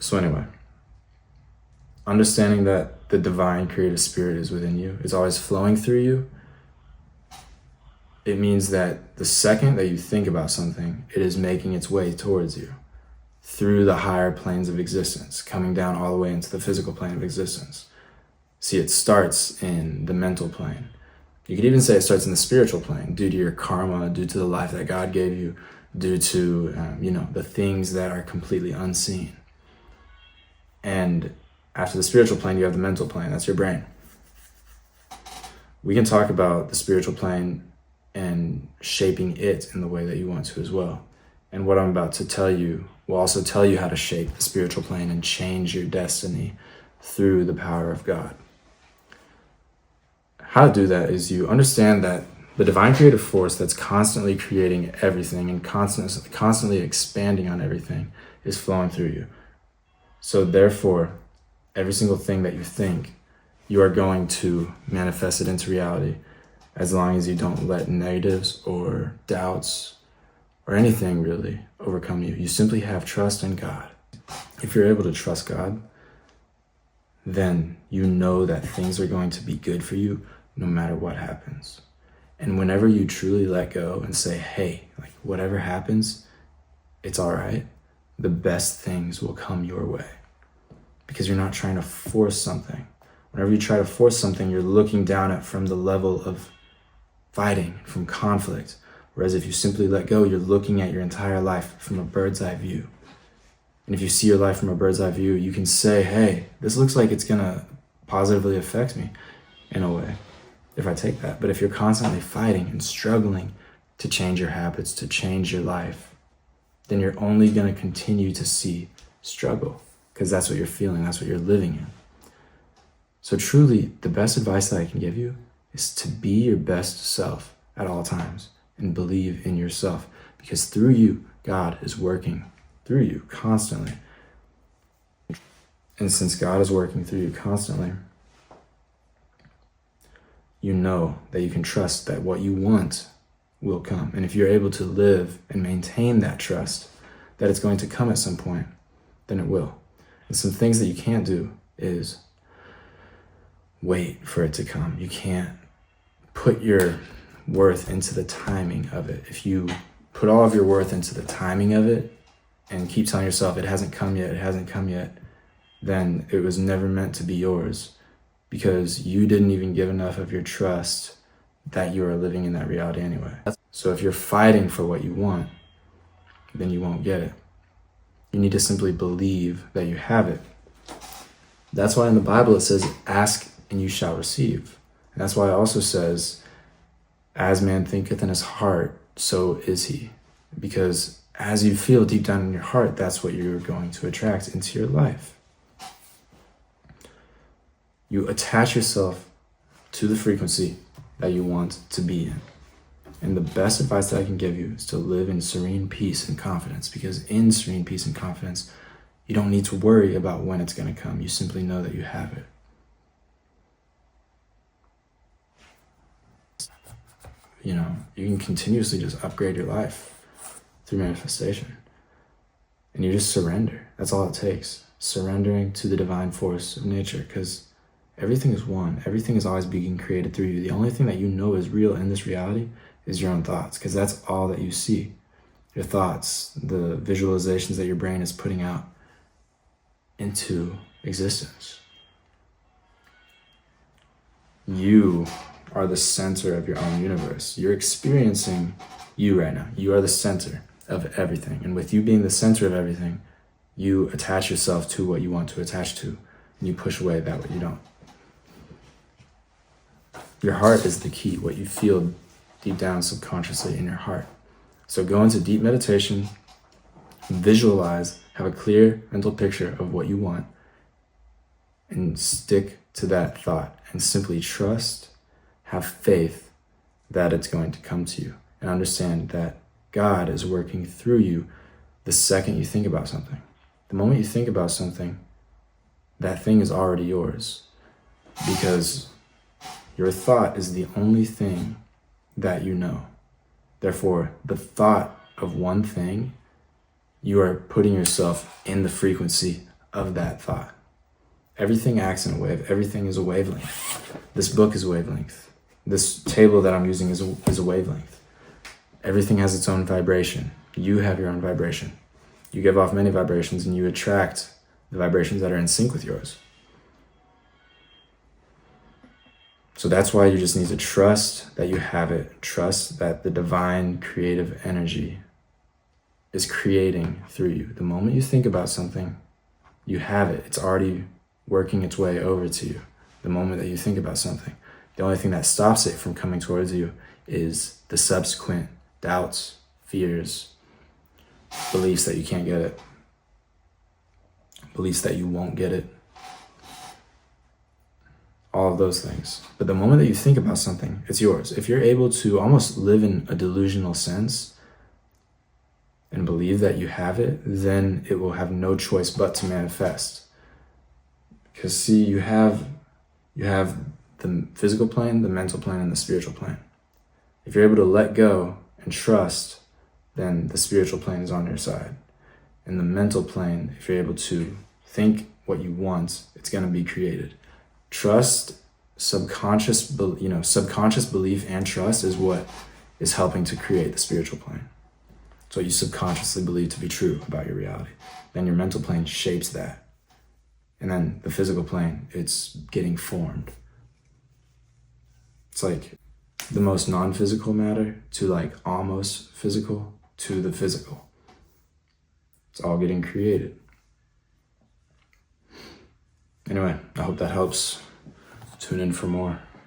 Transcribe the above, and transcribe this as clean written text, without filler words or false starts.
So anyway, understanding that the divine creative spirit is within you, it's always flowing through you, it means that the second that you think about something, it is making its way towards you through the higher planes of existence, coming down all the way into the physical plane of existence. See, it starts in the mental plane. You could even say it starts in the spiritual plane due to your karma, due to the life that God gave you, due to, the things that are completely unseen. And after the spiritual plane, you have the mental plane. That's your brain. We can talk about the spiritual plane and shaping it in the way that you want to as well. And what I'm about to tell you will also tell you how to shape the spiritual plane and change your destiny through the power of God. How to do that is you understand that the divine creative force that's constantly creating everything and constantly expanding on everything is flowing through you. So therefore, every single thing that you think, you are going to manifest it into reality, as long as you don't let negatives or doubts or anything really overcome you. You simply have trust in God. If you're able to trust God, then you know that things are going to be good for you no matter what happens. And whenever you truly let go and say, hey, like whatever happens, it's all right, the best things will come your way because you're not trying to force something. Whenever you try to force something, you're looking down at from the level of fighting, from conflict. Whereas if you simply let go, you're looking at your entire life from a bird's eye view. And if you see your life from a bird's eye view, you can say, hey, this looks like it's gonna positively affect me in a way if I take that. But if you're constantly fighting and struggling to change your habits, to change your life, then you're only gonna continue to see struggle because that's what you're feeling, that's what you're living in. So truly, the best advice that I can give you is to be your best self at all times and believe in yourself, because through you, God is working through you constantly. And since God is working through you constantly, you know that you can trust that what you want will come. And if you're able to live and maintain that trust, that it's going to come at some point, then it will. And some things that you can't do is wait for it to come. You can't put your worth into the timing of it. If you put all of your worth into the timing of it and keep telling yourself it hasn't come yet, then it was never meant to be yours because you didn't even give enough of your trust that you are living in that reality anyway. So if you're fighting for what you want, then you won't get it. You need to simply believe that you have it. That's why in the Bible it says, ask and you shall receive. And that's why it also says, as man thinketh in his heart, so is he. Because as you feel deep down in your heart, that's what you're going to attract into your life. You attach yourself to the frequency that you want to be in. And the best advice that I can give you is to live in serene peace and confidence, because in serene peace and confidence, you don't need to worry about when it's going to come. You simply know that you have it. You can continuously just upgrade your life through manifestation. And you just surrender. That's all it takes. Surrendering to the divine force of nature, because everything is one. Everything is always being created through you. The only thing that you know is real in this reality is your own thoughts, because that's all that you see. Your thoughts, the visualizations that your brain is putting out into existence. You are the center of your own universe. You're experiencing you right now. You are the center of everything. And with you being the center of everything, you attach yourself to what you want to attach to, and you push away that what you don't. Your heart is the key, what you feel deep down subconsciously in your heart. So go into deep meditation, visualize, have a clear mental picture of what you want, and stick to that thought and simply trust, have faith that it's going to come to you, and understand that God is working through you the second you think about something. The moment you think about something, that thing is already yours, because your thought is the only thing that you know. Therefore, the thought of one thing, you are putting yourself in the frequency of that thought. Everything acts in a wave. Everything is a wavelength. This book is a wavelength. This table that I'm using is a wavelength. Everything has its own vibration. You have your own vibration. You give off many vibrations and you attract the vibrations that are in sync with yours. So that's why you just need to trust that you have it. Trust that the divine creative energy is creating through you. The moment you think about something, you have it. It's already working its way over to you. The moment that you think about something, the only thing that stops it from coming towards you is the subsequent doubts, fears, beliefs that you can't get it, beliefs that you won't get it, all of those things. But the moment that you think about something, it's yours. If you're able to almost live in a delusional sense and believe that you have it, then it will have no choice but to manifest. Because see, you have the physical plane, the mental plane, and the spiritual plane. If you're able to let go and trust, then the spiritual plane is on your side. In the mental plane, if you're able to think what you want, it's going to be created. Trust, subconscious belief and trust is what is helping to create the spiritual plane. So you subconsciously believe to be true about your reality. Then your mental plane shapes that. And then the physical plane, it's getting formed. It's like the most non-physical matter to like almost physical to the physical. It's all getting created. Anyway, I hope that helps. Tune in for more.